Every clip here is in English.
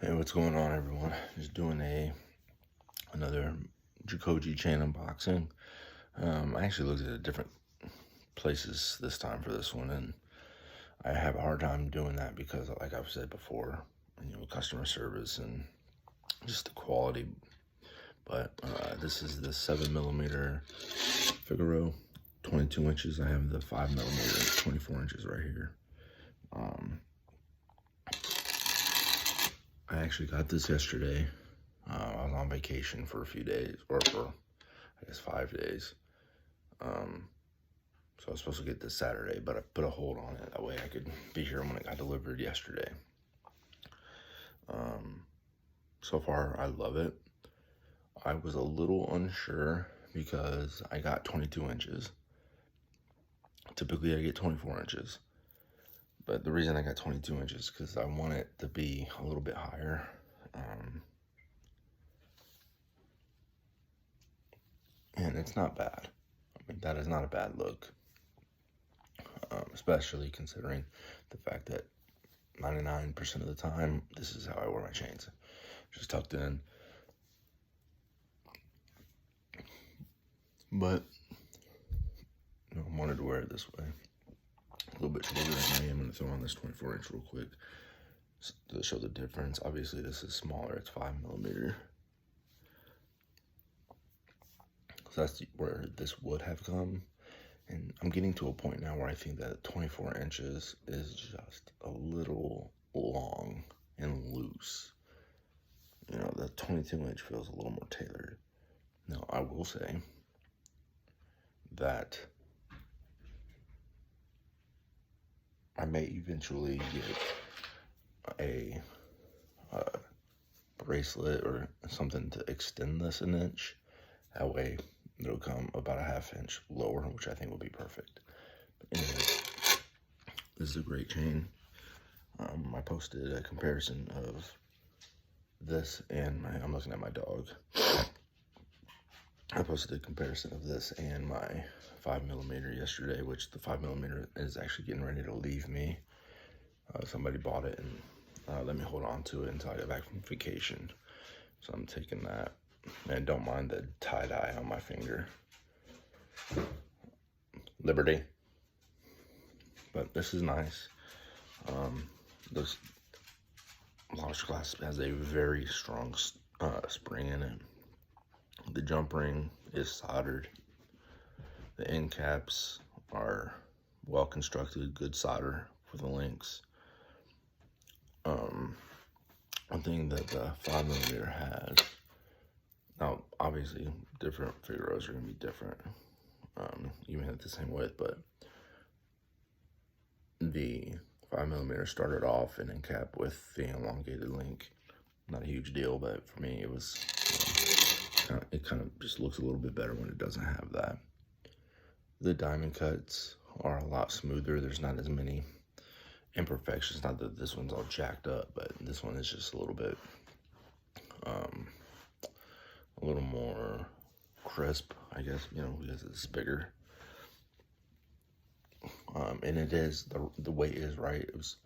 Hey, what's going on, everyone? Just doing another Jacoje chain unboxing. I actually looked at different places this time for this one, and I have a hard time doing that because, like I've said before, customer service and just the quality. But this is the 7mm Figaro, 22 inches. I have the 5mm, 24 inches right here. I actually got this yesterday. I was on vacation for a few days, or for, I guess, 5 days. So I was supposed to get this Saturday, but I put a hold on it. That way I could be here when it got delivered yesterday. So far, I love it. I was a little unsure because I got 22 inches. Typically, I get 24 inches. But the reason I got 22 inches is because I want it to be a little bit higher. And it's not bad. I mean, that is not a bad look. Especially considering the fact that 99% of the time, this is how I wear my chains. Just tucked in. But, I wanted to wear it this way. A little bit shorter than I am. I'm going to throw on this 24 inch real quick to show the difference. Obviously, this is smaller. It's 5mm. So that's where this would have come. And I'm getting to a point now where I think that 24 inches is just a little long and loose. The 22 inch feels a little more tailored. Now, I will say that I may eventually get a bracelet or something to extend this an inch. That way, it'll come about a ½ inch lower, which I think will be perfect. But anyway, this is a great chain. I posted a comparison of this and I'm looking at my dog. I posted a comparison of this and my 5mm yesterday, which the 5mm is actually getting ready to leave me. Somebody bought it and let me hold on to it until I get back from vacation. So I'm taking that. And don't mind the tie-dye on my finger. Liberty. But this is nice. This launch glass has a very strong spring in it. The jump ring is soldered. The end caps are well constructed, good solder for the links. One thing that the 5mm has, now obviously different Figaros are going to be different, even at the same width, but the 5mm started off an end cap with the elongated link. Not a huge deal, but for me it was, it kind of just looks a little bit better when it doesn't have that. The diamond cuts are a lot smoother. There's not as many imperfections. Not that this one's all jacked up, but this one is just a little bit, a little more crisp, I guess, because it's bigger. And it is, the weight is right. It was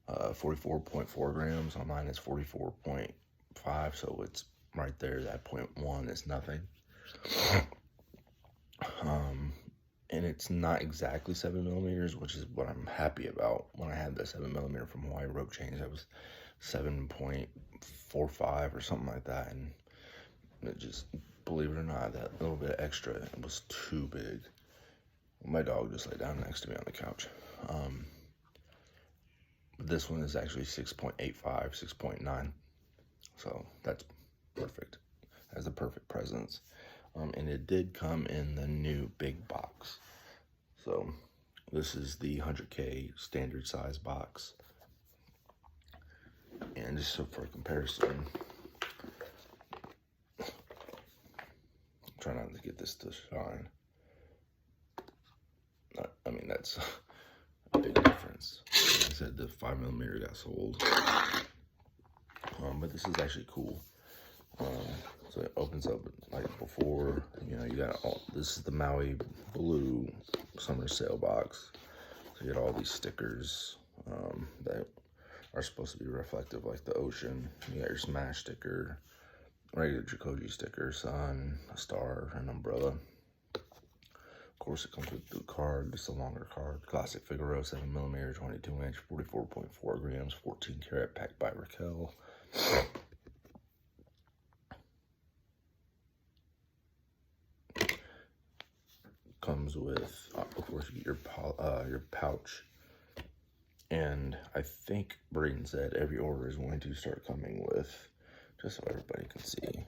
44.4 grams. On mine it's 44.5, so it's right there. That 0.1 is nothing. And it's not exactly 7mm, which is what I'm happy about. When I had the 7mm from Hawaii rope chains, it was 7.45 or something like that. And it just, believe it or not, that little bit extra, it was too big. My dog just lay down next to me on the couch. This one is actually 6.85, 6.9. So that's perfect. Has the perfect presence. And it did come in the new big box. So this is the 100K standard size box. And just so for comparison, I'm trying not to get this to shine. I mean, that's a big difference. Like I said, the 5mm got sold. But this is actually cool. So it opens up like before, you got this is the Maui Blue summer sale box. So you get all these stickers that are supposed to be reflective like the ocean. You got your smash sticker, regular Jacoje sticker, sun, a star, an umbrella. Of course, it comes with the card, just a longer card. Classic Figaro, 7mm, 22-inch, 44.4 grams, 14 karat, packed by Raquel. Comes with, of course, you get your pouch. And I think Braden said every order is going to start coming with, just so everybody can see,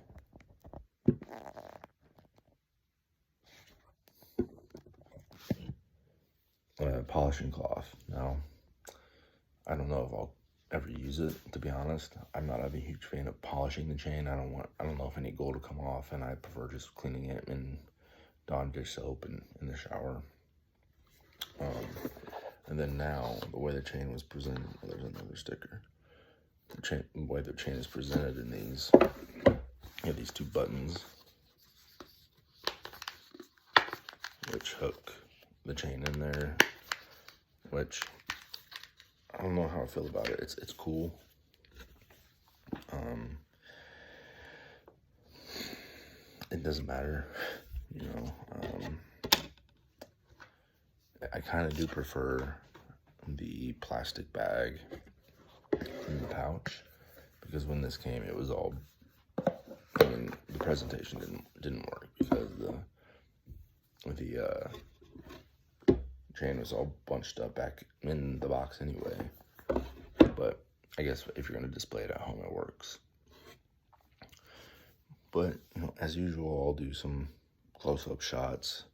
polishing cloth. Now, I don't know if I'll ever use it, to be honest. I'm not a huge fan of polishing the chain. I don't know if any gold will come off, and I prefer just cleaning it in Dawn dish soap and in the shower. And then now, the way the chain was presented, there's another sticker. The way the chain is presented in these, you have these two buttons, which hook the chain in there, which I don't know how I feel about it. It's cool. It doesn't matter, you know. I kind of do prefer the plastic bag in the pouch, because when this came, it was all, I mean, the presentation didn't work because the chain was all bunched up back in the box anyway. But I guess if you're going to display it at home, it works. But, you know, as usual, I'll do some close-up shots.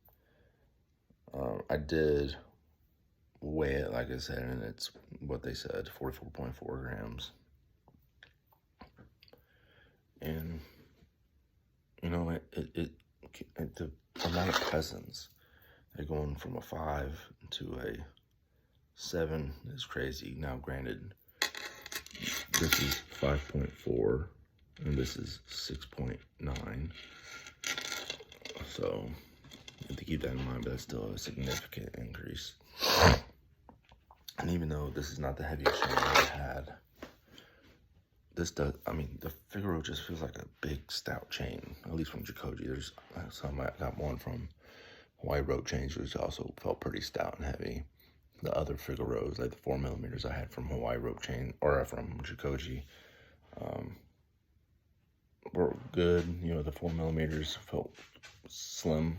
I did weigh it, like I said, and it's what they said, 44.4 grams. And, you know, the amount of peasants, they're going from a 5 to a 7 is crazy. Now, granted, this is 5.4, and this is 6.9. So, you have to keep that in mind, but that's still a significant increase. And even though this is not the heaviest chain I've ever had, this does, I mean, the Figaro just feels like a big, stout chain, at least from Jacoje. There's some, I got one from Hawaii rope chains, which also felt pretty stout and heavy. The other Figaros, like the 4mm I had from Hawaii rope chain, or from Jacoje, were good. You know, the 4mm felt slim.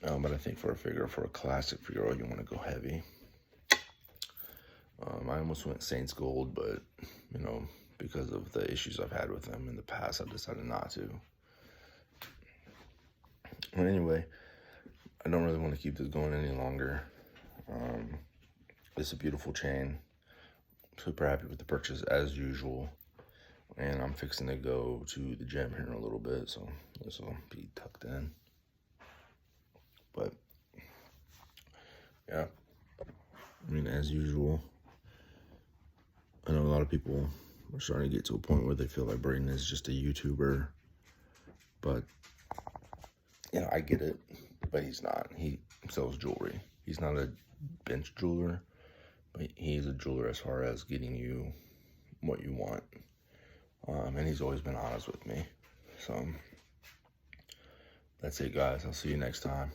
But I think for a classic Figaro, you want to go heavy. I almost went Saints Gold, but, you know, because of the issues I've had with them in the past, I decided not to. But anyway, I don't really want to keep this going any longer. It's a beautiful chain. Super happy with the purchase as usual. And I'm fixing to go to the gym here in a little bit, so this will be tucked in. But, yeah, I mean, as usual, I know a lot of people are starting to get to a point where they feel like Braden is just a YouTuber, but, you know, I get it, but he's not. He sells jewelry. He's not a bench jeweler, but he's a jeweler as far as getting you what you want, and he's always been honest with me. So, that's it, guys. I'll see you next time.